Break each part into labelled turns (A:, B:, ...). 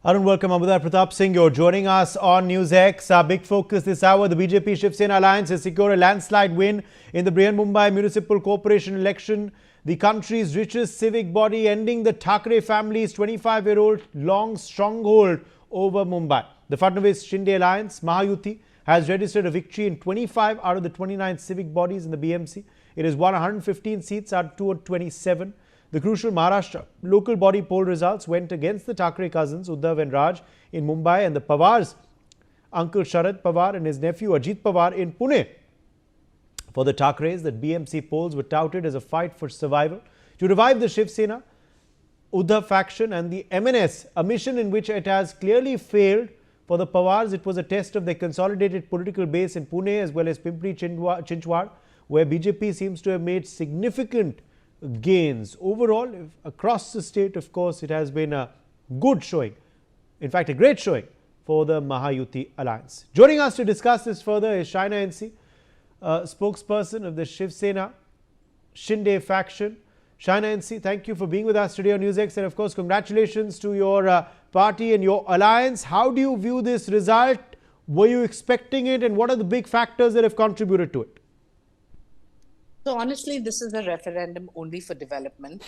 A: Arun, welcome. Amudar Pratap Singh, you're joining us on Newsx. Our big focus this hour, the BJP Shiv Sena alliance has secured a landslide win in the Mumbai Municipal Corporation election. The country's richest civic body ending the Thackeray family's 25-year-old long stronghold over Mumbai. The Fadnavis-Shinde alliance, Mahayuti, has registered a victory in 25 out of the 29 civic bodies in the BMC. It has won 115 seats out of 227. The crucial Maharashtra local body poll results went against the Thackeray cousins Uddhav and Raj in Mumbai and the Pawar's uncle Sharad Pawar and his nephew Ajit Pawar in Pune. For the Thackerays, the BMC polls were touted as a fight for survival to revive the Shiv Sena, Uddhav faction and the MNS, a mission in which it has clearly failed. For the Pawars, it was a test of their consolidated political base in Pune as well as Pimpri Chinchwad, where BJP seems to have made significant gains. Overall, across the state, of course, it has been a good showing. In fact, a great showing for the Mahayuti alliance. Joining us to discuss this further is Shaina NC, spokesperson of the Shiv Sena Shinde faction. Shaina NC, thank you for being with us today on Newsx, and of course, congratulations to your party and your alliance. How do you view this result? Were you expecting it, and what are the big factors that have contributed to it?
B: So honestly, this is a referendum only for development.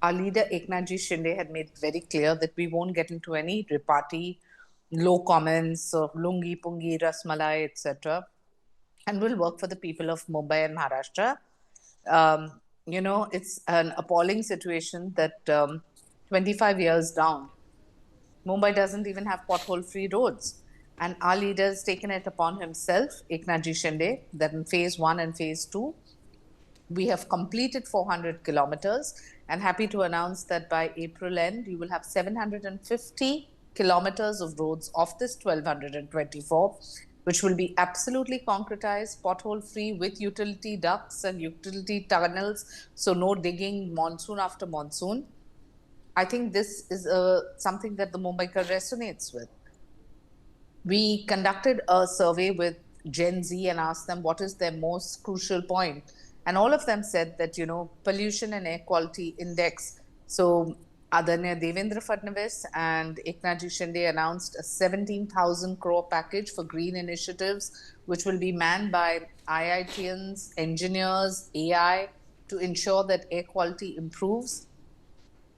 B: Our leader Eknathji Shinde had made very clear that we won't get into any repartee, low comments of lungi, pungi, rasmalai, etc. And we'll work for the people of Mumbai and Maharashtra. It's an appalling situation that 25 years down, Mumbai doesn't even have pothole-free roads. And our leader has taken it upon himself, Eknathji Shinde, that in phase 1 and phase 2, we have completed 400 kilometers and happy to announce that by April end, you will have 750 kilometers of roads of this 1224, which will be absolutely concretized, pothole-free with utility ducts and utility tunnels, so no digging monsoon after monsoon. I think this is something that the Mumbaikar resonates with. We conducted a survey with Gen Z and asked them what is their most crucial point. And all of them said that, pollution and air quality index. So Adanya Devendra Fadnavis and Eknathji Shinde announced a 17,000 crore package for green initiatives, which will be manned by IITians, engineers, AI, to ensure that air quality improves.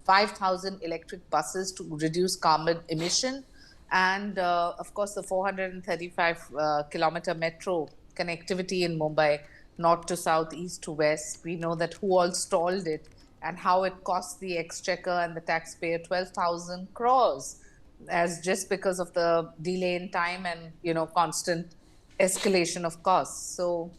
B: 5,000 electric buses to reduce carbon emission. And of course, the 435 kilometer metro connectivity in Mumbai, north to south, east to west. We know that who all stalled it and how it cost the exchequer and the taxpayer 12,000 crores as just because of the delay in time and, constant escalation of costs. So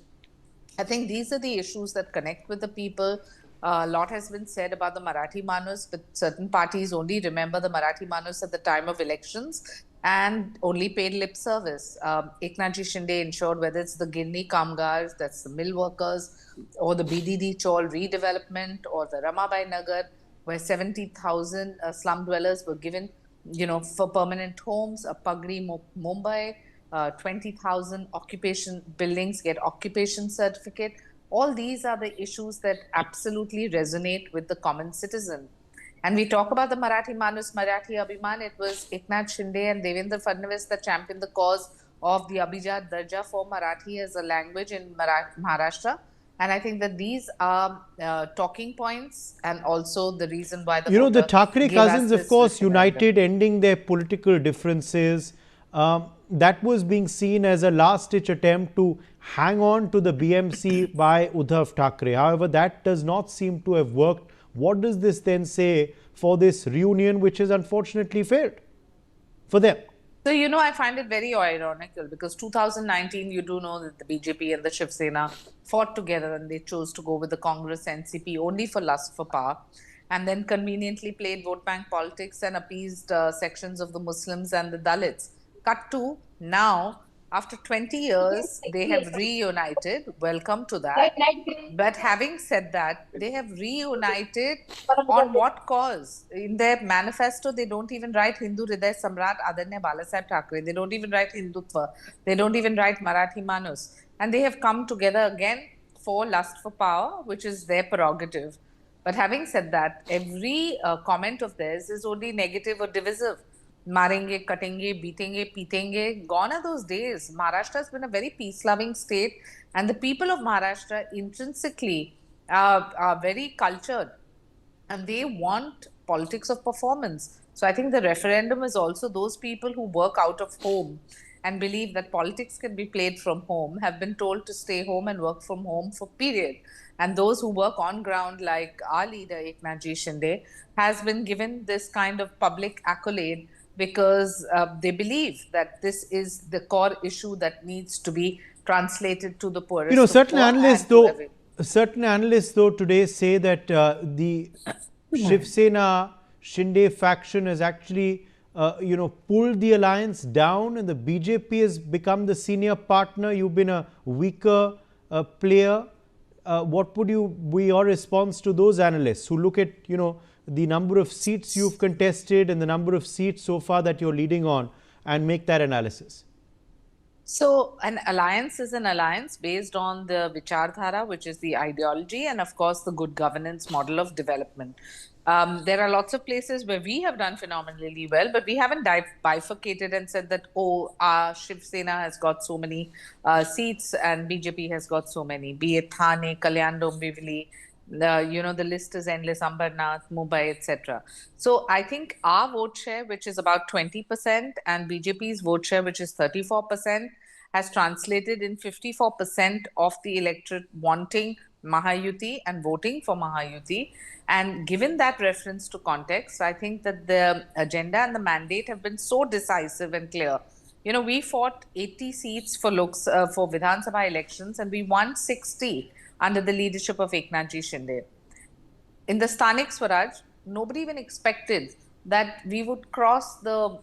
B: I think these are the issues that connect with the people. A lot has been said about the Marathi Manus, but certain parties only remember the Marathi Manus at the time of elections and only paid lip service. Eknathji Shinde ensured whether it's the Gilni Kamgars, that's the mill workers, or the BDD Chaul redevelopment, or the Ramabai Nagar, where 70,000 slum dwellers were given, for permanent homes, a Pagri Mumbai, 20,000 occupation buildings get occupation certificate. All these are the issues that absolutely resonate with the common citizen. And we talk about the Marathi Manus, Marathi Abhiman. It was Eknath Shinde and Devendra Fadnavis that championed the cause of the Abhijat Darja for Marathi as a language in Maharashtra. And I think that these are talking points and also the reason why
A: the Thackeray cousins, of course, united, ending their political differences. That was being seen as a last-ditch attempt to hang on to the BMC by Uddhav Thackeray. However, that does not seem to have worked. What does this then say for this reunion, which has unfortunately failed for them?
B: So, I find it very ironical because 2019, you do know that the BJP and the Shiv Sena fought together and they chose to go with the Congress NCP only for lust for power, and then conveniently played vote bank politics and appeased sections of the Muslims and the Dalits. Cut to now, after 20 years, they have reunited. Welcome to that. But having said that, they have reunited on what cause? In their manifesto, they don't even write Hindu Hriday Samrat Adanya Balasaheb Thackeray. They don't even write Hindutva. They don't even write Marathi Manus. And they have come together again for lust for power, which is their prerogative. But having said that, every comment of theirs is only negative or divisive. marenge, katenge, beatenge, pitenge. Gone are those days. Maharashtra has been a very peace-loving state, and the people of Maharashtra intrinsically are very cultured, and they want politics of performance. So I think the referendum is also those people who work out of home and believe that politics can be played from home have been told to stay home and work from home for period. And those who work on ground, like our leader Eknath Shinde, has been given this kind of public accolade because they believe that this is the core issue that needs to be translated to the
A: You know,
B: poorest of poor and to everyone.
A: certain analysts though today say that the Shiv Sena Shinde faction has actually, pulled the alliance down, and the BJP has become the senior partner. You've been a weaker player. What would be your response to those analysts who look at, the number of seats you've contested and the number of seats so far that you're leading on, and make that analysis?
B: So, an alliance is an alliance based on the Vichardhara, which is the ideology, and of course, the good governance model of development. There are lots of places where we have done phenomenally well, but we haven't bifurcated and said that, oh, Shiv Sena has got so many seats and BJP has got so many, be it Thane, Kalyan Dombivli, the list is endless, Ambernath, Mumbai, etc. So I think our vote share, which is about 20%, and BJP's vote share, which is 34%, has translated in 54% of the electorate wanting Mahayuti and voting for Mahayuti. And given that reference to context, I think that the agenda and the mandate have been so decisive and clear. We fought 80 seats for Vidhan Sabha elections, and we won 60 under the leadership of Eknath Shinde. In the Sthanik Swaraj, nobody even expected that we would cross the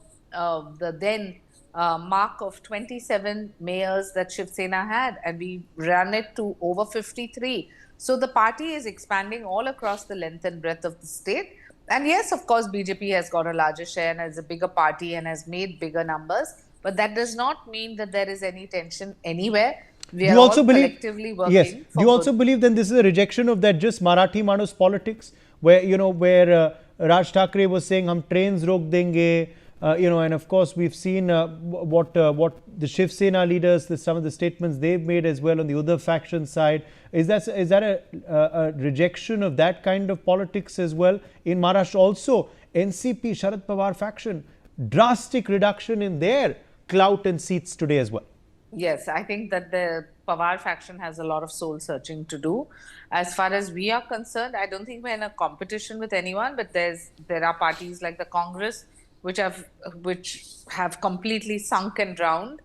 B: then mark of 27 mayors that Shiv Sena had, and we ran it to over 53. So the party is expanding all across the length and breadth of the state. And yes, of course, BJP has got a larger share and is a bigger party and has made bigger numbers. But that does not mean that there is any tension anywhere. We are all collectively working.
A: Yes. Do you also believe then this is a rejection of that just Marathi Manus politics, where Raj Thackeray was saying, "Hum trains rok denge," and of course we've seen what the Shiv Sena leaders, some of the statements they've made as well on the other faction side. Is that a rejection of that kind of politics as well in Maharashtra? Also, NCP Sharad Pawar faction, drastic reduction in their clout and seats today as well.
B: Yes, I think that the Pawar faction has a lot of soul searching to do. As far as we are concerned, I don't think we're in a competition with anyone, but there are parties like the Congress which have completely sunk and drowned.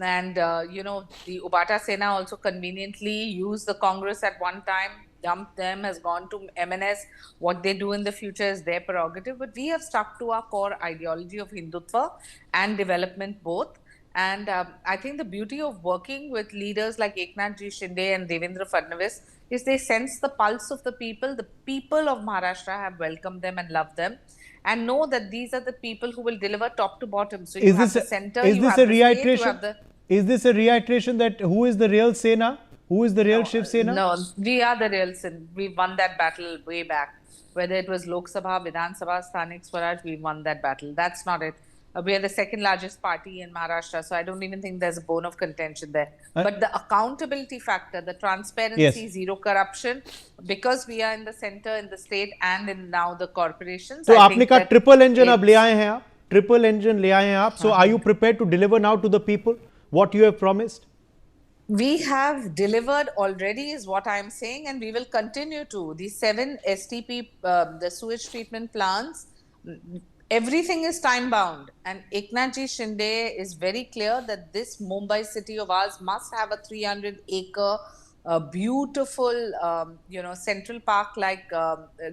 B: And the Ubata Sena also conveniently used the Congress at one time, dumped them, has gone to MNS. What they do in the future is their prerogative, but we have stuck to our core ideology of Hindutva and development both. And I think the beauty of working with leaders like Eknath Shinde and Devendra Fadnavis is they sense the pulse of the people. The people of Maharashtra have welcomed them and loved them, and know that these are the people who will deliver top to bottom. So you have the center, you have the state, you have the...
A: Is this a reiteration that who is the real Sena? Who is the real Shiv Sena?
B: No, we are the real Sena. We won that battle way back. Whether it was Lok Sabha, Vidhan Sabha, Sthanik Swaraj, we won that battle. That's not it. We are the second largest party in Maharashtra, so I don't even think there's a bone of contention there. But the accountability factor, the transparency, yes, zero corruption, because we are in the center, in the state, and in now the corporations.
A: So, आपने कहा triple engine अब ले आए हैं आप, triple engine ले आए हैं आप. So, are you prepared to deliver now to the people what you have promised?
B: We have delivered already, is what I'm saying, and we will continue to. The 7 STP, the sewage treatment plants. Everything is time bound, and Eknath Shinde is very clear that this Mumbai city of ours must have a 300-acre, beautiful, central park like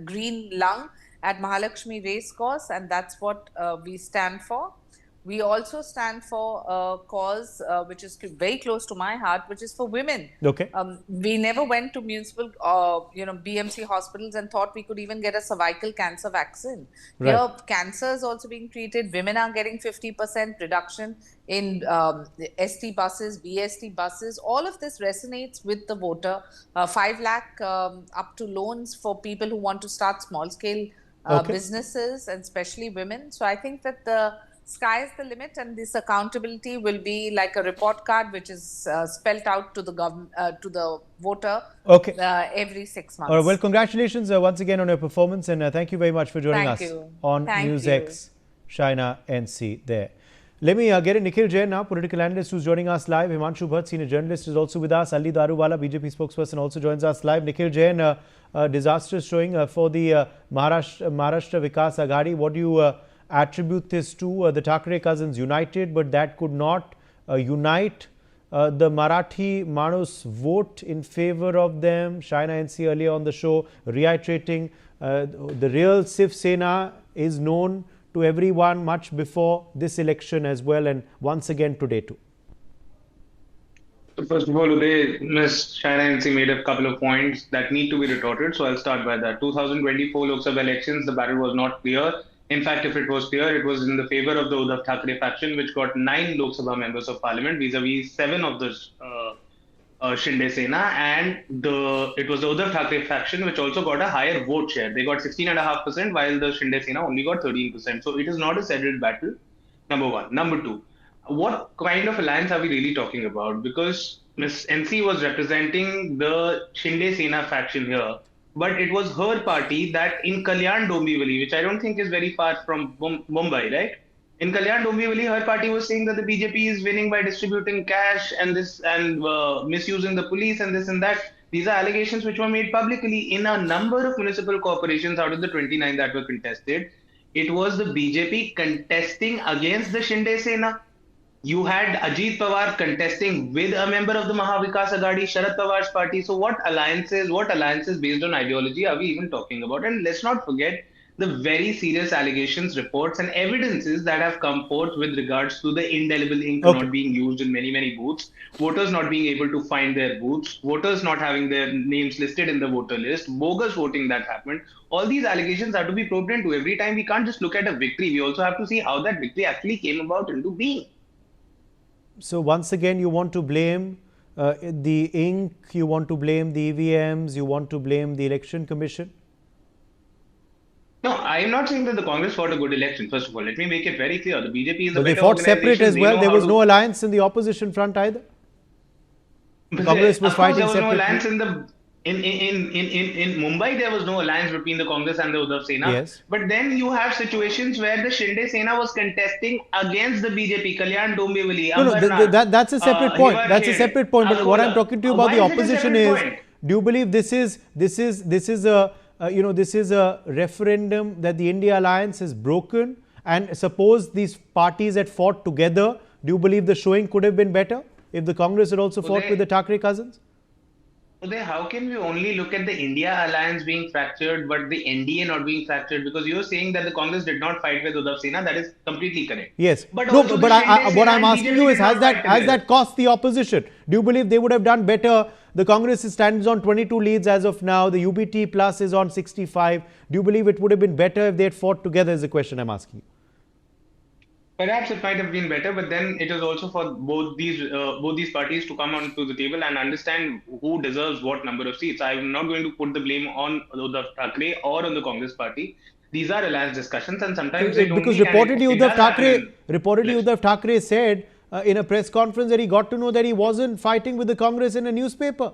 B: green lung at Mahalakshmi Racecourse, and that's what we stand for. We also stand for a cause which is very close to my heart, which is for women.
A: Okay.
B: We never went to municipal, BMC hospitals and thought we could even get a cervical cancer vaccine.
A: Right.
B: Here, cancer is also being treated. Women are getting 50% reduction in ST buses, BST buses. All of this resonates with the voter. 5 lakh up to loans for people who want to start small scale businesses, and especially women. So I think that the sky is the limit, and this accountability will be like a report card which is spelled out to the to the voter
A: Okay.
B: every 6 months.
A: All right. Well, congratulations once again on your performance, and thank you very much for joining
B: Thank
A: us
B: you.
A: on
B: Thank
A: Newsx China NC there. Let me get in Nikhil Jain now, political analyst who's joining us live. Himanshu Bhatt, senior journalist, is also with us. Ali Daruwala, BJP spokesperson, also joins us live. Nikhil Jain, disastrous showing for the Maharashtra Vikas Aghadi. What do you attribute this to? The Thackeray cousins united, but that could not unite the Marathi Manus vote in favor of them. China NC earlier on the show reiterating the real Shiv Sena is known to everyone much before this election as well, and once again today too.
C: So first of all, Uday, Ms. China NC made a couple of points that need to be retorted, so I'll start by that. 2024 Lok Sabha elections, the battle was not clear. In fact, if it was clear, it was in the favor of the Uddhav Thackeray faction, which got 9 Lok Sabha members of parliament, vis-a-vis 7 of the Shinde Sena, and it was the Uddhav Thackeray faction which also got a higher vote share. They got 16.5%, while the Shinde Sena only got 13%. So it is not a settled battle, number one. Number two, what kind of alliance are we really talking about? Because Ms. NC was representing the Shinde Sena faction here, but it was her party that in Kalyan Dombivli, which I don't think is very far from Mumbai, right? In Kalyan Dombivli, her party was saying that the BJP is winning by distributing cash and misusing the police and this and that. These are allegations which were made publicly in a number of municipal corporations out of the 29 that were contested. It was the BJP contesting against the Shinde Sena. You had Ajit Pawar contesting with a member of the Mahavikas Aghadi, Sharad Pawar's party. So what alliances based on ideology are we even talking about? And let's not forget the very serious allegations, reports, and evidences that have come forth with regards to the indelible ink not being used in many, many booths, voters not being able to find their booths, voters not having their names listed in the voter list, bogus voting that happened. All these allegations have to be probed into. Every time we can't just look at a victory, we also have to see how that victory actually came about into being.
A: So once again, you want to blame the ink, you want to blame the EVMs, you want to blame the Election Commission?
C: No, I am not saying that the Congress fought a good election. First of all, let me make it very clear. The BJP is a
A: But they
C: better
A: fought separate as well. There was no alliance in the opposition front either. The Congress was fighting separately.
C: There was no alliance in Mumbai. There was no alliance between the Congress and the Uddhav Sena.
A: Yes.
C: But then you have situations where the Shinde Sena was contesting against the BJP. Kalyan Dombivli.
A: No, that's a separate point. That's a separate point. But what I'm talking to you about the opposition is, do you believe this is a referendum that the India Alliance has broken? And suppose these parties had fought together, do you believe the showing could have been better if the Congress had also fought with the Thackeray cousins?
C: Uday, how can we only look at the India Alliance being fractured but the NDA not being fractured? Because you're saying that the Congress did not fight with Uddhav Sena. That is completely correct.
A: Yes. But what I'm asking you is, has that cost the opposition? Do you believe they would have done better? The Congress stands on 22 leads as of now. The UBT plus is on 65. Do you believe it would have been better if they had fought together, is the question I'm asking you.
C: Perhaps it might have been better, but then it is also for both these parties to come onto the table and understand who deserves what number of seats. I'm not going to put the blame on the Thackeray or on the Congress party. These are alliance discussions, and sometimes
A: because reportedly Uddhav Thackeray said in a press conference that he got to know that he wasn't fighting with the Congress in a newspaper,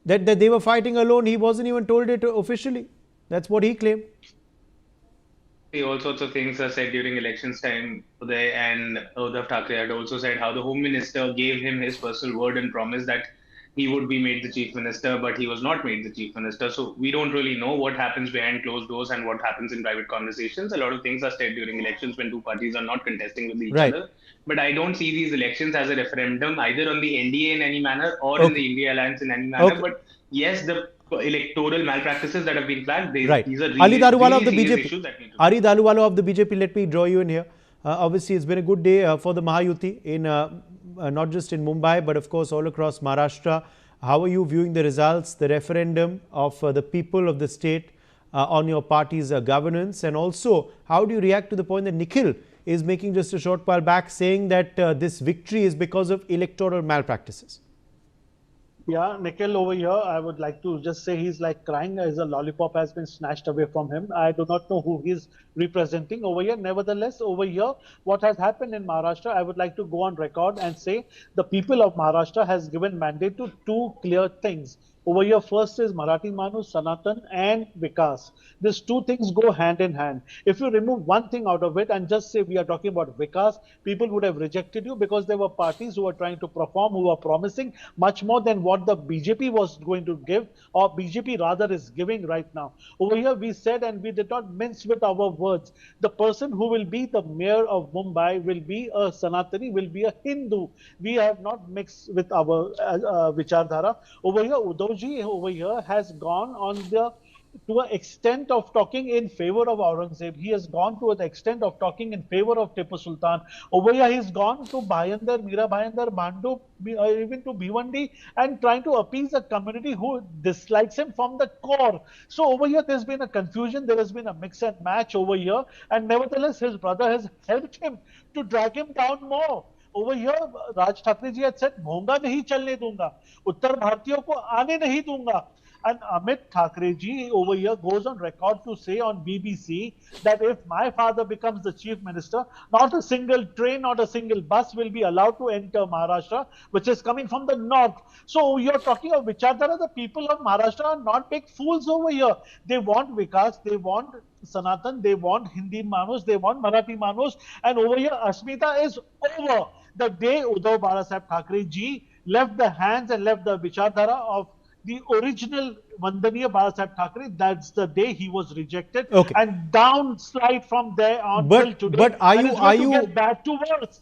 A: that they were fighting alone. He wasn't even told it officially. That's what he claimed.
C: All sorts of things are said during elections time today, and Uddhav Thackeray had also said how the Home Minister gave him his personal word and promise that he would be made the Chief Minister, but he was not made the Chief Minister. So we don't really know what happens behind closed doors and what happens in private conversations. A lot of things are said during elections when two parties are not contesting with each other. But I don't see these elections as a referendum either on the NDA in any manner or in the India Alliance in any manner. But yes, the electoral malpractices that have been flagged, these are really,
A: Ali Daruwala
C: really serious issues that need to be.
A: Ali Daruwala of the BJP, let me draw you in here. Obviously, it's been a good day for the Mahayuti in not just in Mumbai, but of course all across Maharashtra. How are you viewing the results, the referendum of the people of the state on your party's governance? And also, how do you react to the point that Nikhil is making just a short while back saying that this victory is because of electoral malpractices?
D: Yeah, Nikhil over here, I would like to just say he's like crying as a lollipop has been snatched away from him. I do not know who he's representing over here. Nevertheless, over here, what has happened in Maharashtra, I would like to go on record and say the people of Maharashtra has given mandate to two clear things. Over here, first is Marathi Manu, Sanatan, and Vikas. These two things go hand in hand. If you remove one thing out of it and just say we are talking about Vikas, people would have rejected you because there were parties who were trying to perform, who were promising much more than what the BJP was going to give, or BJP rather is giving right now. Over here, we said, and we did not mince with our words, the person who will be the mayor of Mumbai will be a Sanatani, will be a Hindu. We have not mixed with our Vichardhara. Over here, Uddhavji over here has gone on the to an extent of talking in favor of Aurangzeb. He has gone to an extent of talking in favor of Tipu Sultan. Over here, he's gone to Bhayandar, Mira Bhayandar, Mandu, even to Bhiwandi, and trying to appease a community who dislikes him from the core. So over here, there's been a confusion. There has been a mix and match over here. And nevertheless, his brother has helped him to drag him down more. Over here, Raj Thakre ji had said, "Bhonga nahi chalne dunga, Uttar Bharatiyon ko aane nahi dunga." And Amit Thakre ji over here goes on record to say on BBC that if my father becomes the chief minister, not a single train, not a single bus will be allowed to enter Maharashtra, which is coming from the north. So you're talking of Vichardhara, the people of Maharashtra are not big fools over here. They want Vikas, they want Sanatan, they want Hindi Manus, they want Marathi Manus, and over here Asmita is over. The day Uddhav Balasaheb Thackeray ji left the hands and left the Vichardhara of the original Vandaniya Balasaheb Thackeray, that's the day he was rejected,
A: Okay.
D: and downslide from there on till today.
A: But are
D: and
A: you
D: it's going
A: are
D: to
A: you
D: get bad to worse.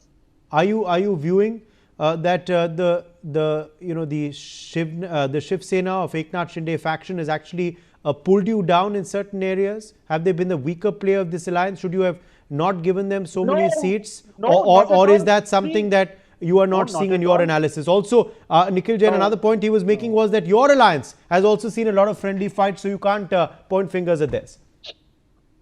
A: are you viewing that the the Shiv Sena of Eknath Shinde faction has actually pulled you down in certain areas? Have they been the weaker player of this alliance? Should you have not given them so many
D: No,
A: seats,
D: no, not at
A: or is
D: all.
A: that something
D: See,
A: that you are
D: no,
A: not
D: not
A: seeing in
D: at
A: your
D: all.
A: analysis? Also, Nikhil Jain,
D: No,
A: another point he was making
D: no.
A: was that your alliance has also seen a lot of friendly fights, so you can't point fingers at theirs.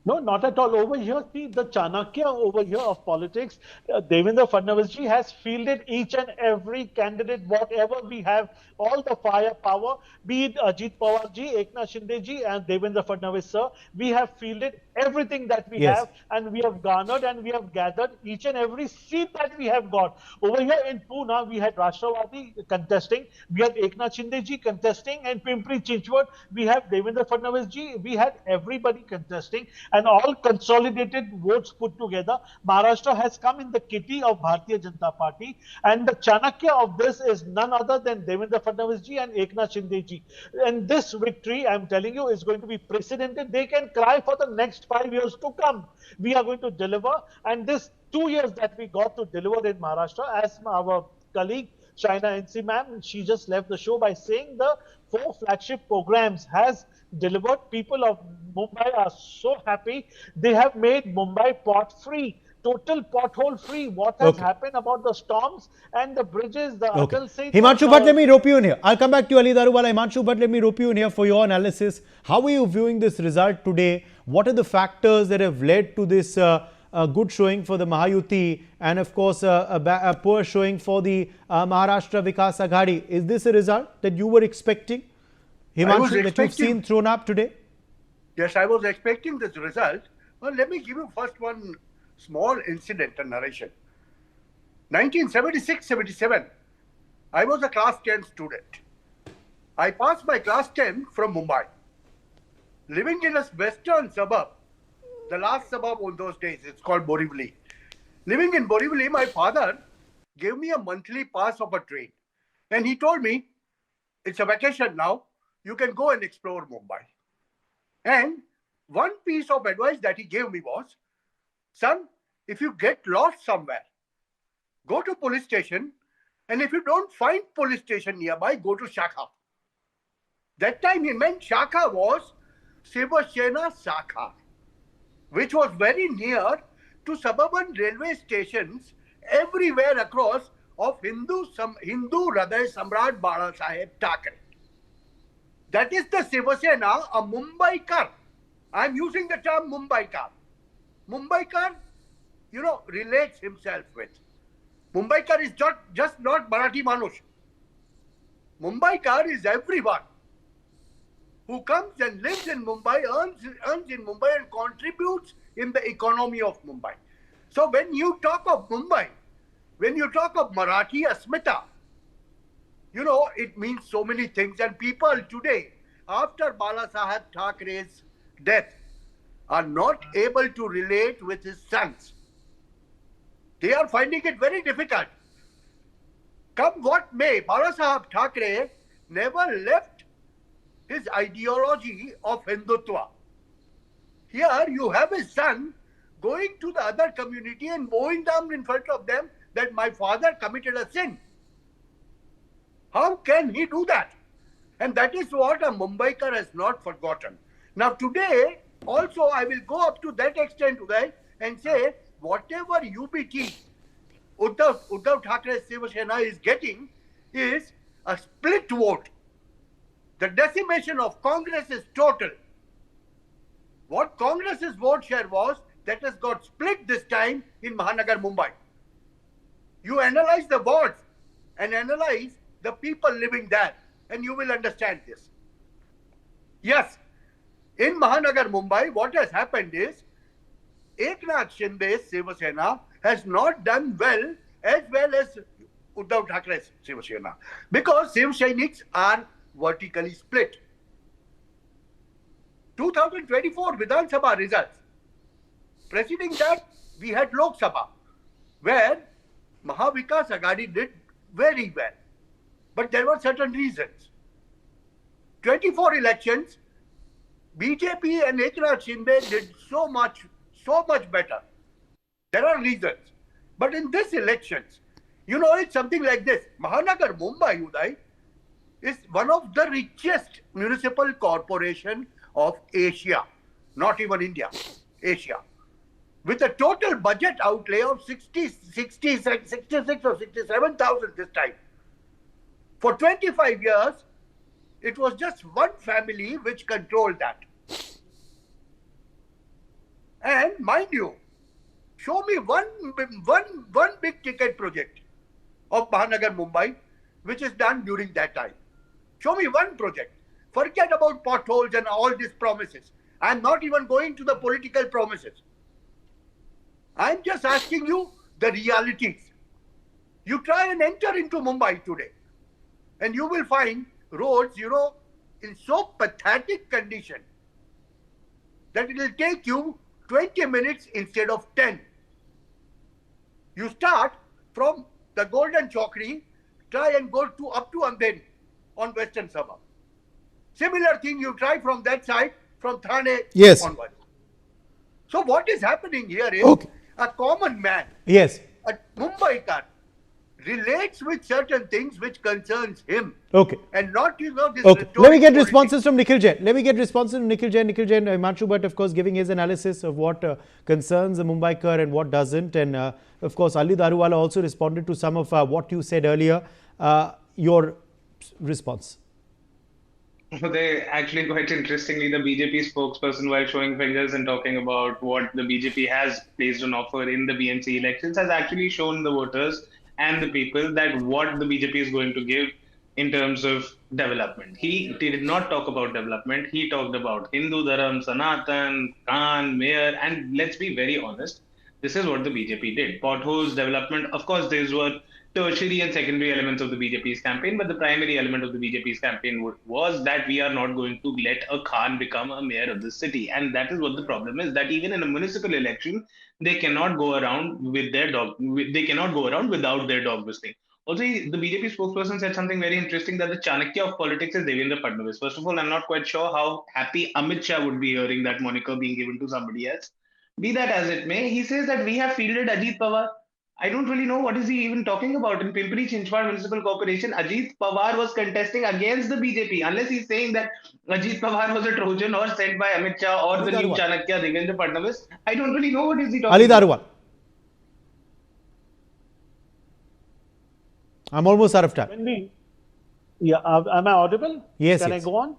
D: No, not at all. Over here, see the Chanakya over here of politics, Devendra Fadnavis ji has fielded each and every candidate, whatever we have, all the firepower, be it Ajit Pawar ji, Eknath Shinde ji, and Devendra Fadnavis sir. We have fielded everything that we
A: Yes.
D: have, and we have garnered and we have gathered each and every seat that we have got. Over here in Pune, we had Rashtrawaddi contesting, we had Eknath Shinde ji contesting, and Pimpri Chinchwad, we have Devendra Fadnavis ji, we had everybody contesting, and all consolidated votes put together. Maharashtra has come in the kitty of Bharatiya Janata Party, and the Chanakya of this is none other than Devendra Fadnavis ji and Eknath Shinde ji. And this victory, I'm telling you, is going to be precedented. They can cry for the next 5 years to come. We are going to deliver, and this 2 years that we got to deliver in Maharashtra, as our colleague Shaina NC ma'am, she just left the show by saying the 4 flagship programs has delivered. People of Mumbai are so happy. They have made Mumbai pot free, total pothole free. What has
A: Okay.
D: happened about the storms and the bridges, the
A: Okay.
D: Atal Setu,
A: Himanshu Bhatt, let me rope you in here. I'll come back to you, Ali Daruwala. Himanshu Bhatt, let me rope you in here for your analysis. How are you viewing this result today? What are the factors that have led to this good showing for the Mahayuti and, of course, a poor showing for the Maharashtra Vikas Aghadi? Is this a result that you were expecting, Himanshu, that you've seen thrown up today?
E: Yes, I was expecting this result. Well, let me give you first one small incident and narration. 1976-77, I was a class 10 student. I passed my class 10 from Mumbai. Living in a western suburb, the last suburb on those days, it's called Borivali. Living in Borivali, my father gave me a monthly pass of a train. And he told me, it's a vacation now, you can go and explore Mumbai. And one piece of advice that he gave me was, son, if you get lost somewhere, go to police station, and if you don't find police station nearby, go to Shakha. That time he meant Shakha was Shiva Sena Shakha, which was very near to suburban railway stations everywhere across of Hindu Hriday Samrat Balasaheb Thackeray. That is the Shiva Sena, a Mumbaikar. I'm using the term Mumbaikar. Mumbaikar, relates himself with. Mumbaikar is just not Marathi Manush. Mumbaikar is everyone who comes and lives in Mumbai, earns in Mumbai and contributes in the economy of Mumbai. So when you talk of Mumbai, when you talk of Marathi Asmita, you know, it means so many things. And people today, after Bala Saheb Thackeray's death, are not able to relate with his sons. They are finding it very difficult. Come what may, Bala Saheb Thackeray never left his ideology of Hindutva. Here you have his son going to the other community and bowing down in front of them that my father committed a sin. How can he do that? And that is what a Mumbaikar has not forgotten. Now today, also I will go up to that extent, Uday, and say whatever UBT, Uddhav Thackeray's Shiva Sena is getting is a split vote. The decimation of Congress is total. What Congress's vote share was, that has got split this time in Mahanagar, Mumbai. You analyze the wards and analyze the people living there, and you will understand this. Yes, in Mahanagar, Mumbai, what has happened is, Eknath Shinde's Shiva Sena has not done well as Uddhav Thackeray's Shiva Sena, because Shiv Sainiks are vertically split. 2024 Vidhan Sabha results. Preceding that, we had Lok Sabha, where Mahavikas Aghadi did very well. But there were certain reasons. 24 elections, BJP and Eknath Shinde did so much better. There are reasons. But in this elections, you know, it's something like this. Mahanagar, Mumbai, Uday, is one of the richest municipal corporation of Asia, not even India, Asia, with a total budget outlay of 66 or 67,000 this time. For 25 years, it was just one family which controlled that. And mind you, show me one big ticket project of Mahanagar, Mumbai, which is done during that time. Show me one project. Forget about potholes and all these promises. I'm not even going to the political promises. I'm just asking you the realities. You try and enter into Mumbai today, and you will find roads, you know, in so pathetic condition that it will take you 20 minutes instead of 10. You start from the Golden Chokri, try and go up to Andheri on Western Suburb. Similar thing you try from that side, from Thane onwards. So what is happening here is a common man, a Mumbaikar, relates with certain things which concerns him. And not, you know, this
A: Let me get responses from Nikhil Jain. Nikhil Jain, Himanshu Bhatt, of course, giving his analysis of what concerns the Mumbaikar and what doesn't. And of course, Ali Daruwala also responded to some of what you said earlier. Your response.
C: They actually, quite interestingly, the BJP spokesperson, while showing fingers and talking about what the BJP has placed on offer in the BNC elections, has actually shown the voters and the people that what the BJP is going to give in terms of development. He did not talk about development. He talked about Hindu Dharam, Sanatan, Khan, Mayor, and let's be very honest, this is what the BJP did. Potholes, development, of course, these were tertiary and secondary elements of the BJP's campaign, but the primary element of the BJP's campaign was that we are not going to let a Khan become a mayor of the city. And that is what the problem is, that even in a municipal election, they cannot go around with their dog. They cannot go around without their dog whistling. Also, the BJP spokesperson said something very interesting, that the Chanakya of politics is Devendra Fadnavis. First of all, I'm not quite sure how happy Amit Shah would be hearing that moniker being given to somebody else. Be that as it may, he says that we have fielded Ajit Pawar. I don't really know what is he even talking about. In Pimpri Chinchwad Municipal Corporation, Ajit Pawar was contesting against the BJP. Unless he's saying that Ajit Pawar was a Trojan or sent by Amit Shah or the new Chanakya Devendra Fadnavis, I don't really know what is he talking about.
A: Ali Daruwal. I'm almost out of time.
D: Am I audible?
A: Yes.
D: Can I go on?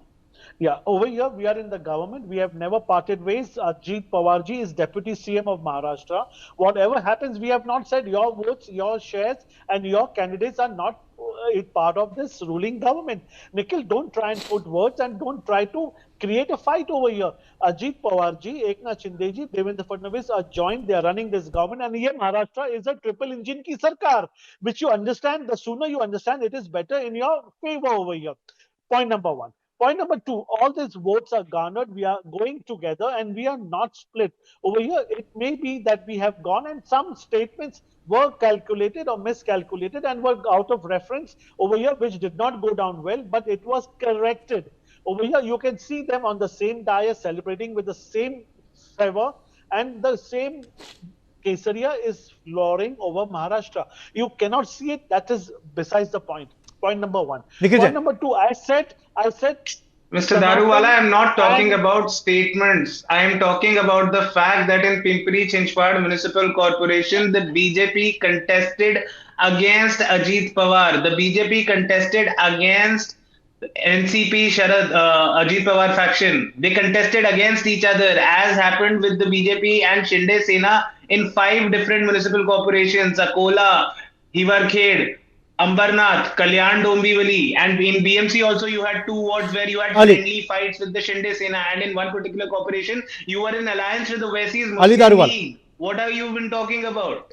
D: Yeah, over here we are in the government. We have never parted ways. Ajit Pawarji is Deputy CM of Maharashtra. Whatever happens, we have not said your votes, your shares, and your candidates are not part of this ruling government. Nikhil, don't try and put words and don't try to create a fight over here. Ajit Pawarji, Eknath Shindeji, Devendra Fadnavis are joined. They are running this government, and here Maharashtra is a triple engine ki sarkar, which you understand. The sooner you understand, it is better in your favor over here. Point number one. Point number two, all these votes are garnered. We are going together and we are not split. Over here, it may be that we have gone and some statements were calculated or miscalculated and were out of reference over here, which did not go down well, but it was corrected. Over here, you can see them on the same dais celebrating with the same fervor and the same Kesaria is flooring over Maharashtra. You cannot see it. That is besides the point. Point number one. Point number two, I said,
C: Mr. Daruwala, I am not talking about statements. I am talking about the fact that in Pimpri Chinchwad Municipal Corporation, the BJP contested against Ajit Pawar. The BJP contested against NCP Sharad Ajit Pawar faction. They contested against each other, as happened with the BJP and Shinde Sena in 5 different municipal corporations: Akola, Hiwarkhed, Ambarnath, Kalyan Dombivali, and in BMC also you had 2 wards where you had friendly fights with the Shinde Sena, and in one particular corporation you were in alliance with the Owaisi's Muslim League. What have you been talking about?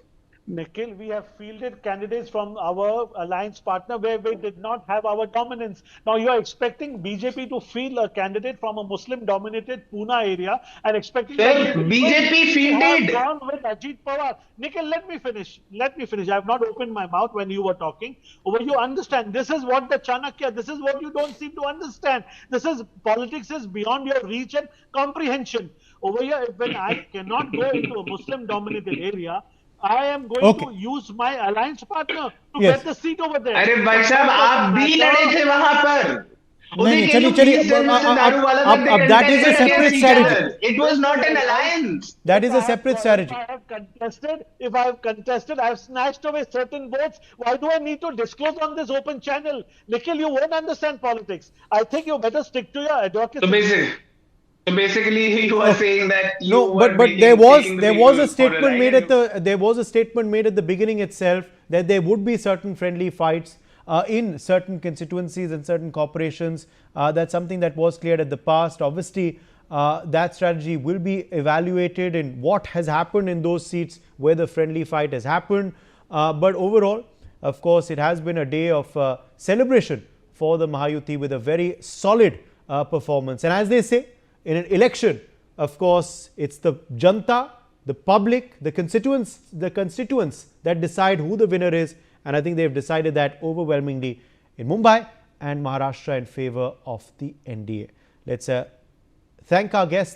D: Nikhil, we have fielded candidates from our alliance partner where we did not have our dominance. Now you are expecting BJP to field a candidate from a Muslim-dominated Pune area and expecting
C: BJP fielded.
D: Gone with Ajit Pawar. Nikhil, let me finish. Let me finish. I have not opened my mouth when you were talking. Over you understand. This is what the Chanakya. This is what you don't seem to understand. This is politics is beyond your reach and comprehension. Over here, when I cannot go into a Muslim-dominated area, I am going to use my alliance partner to get the seat over there.
C: अरे भाई साहब आप भी लड़े थे वहां पर.
A: नहीं चलिए that is a separate strategy.
C: It was not an alliance.
A: That is a separate strategy.
D: If I have contested, I have snatched away certain votes. Why do I need to disclose on this open channel? Nikhil, you won't understand politics. I think you better stick to your advocacy.
C: So basically, you are saying that you
A: but there was a statement made at the beginning itself that there would be certain friendly fights in certain constituencies and certain corporations. That's something that was cleared at the past. Obviously, that strategy will be evaluated in what has happened in those seats where the friendly fight has happened. But overall, of course, it has been a day of celebration for the Mahayuti with a very solid performance. And as they say, in an election, of course, it's the janta, the public, the constituents that decide who the winner is. And I think they've decided that overwhelmingly in Mumbai and Maharashtra in favor of the NDA. Let's thank our guests.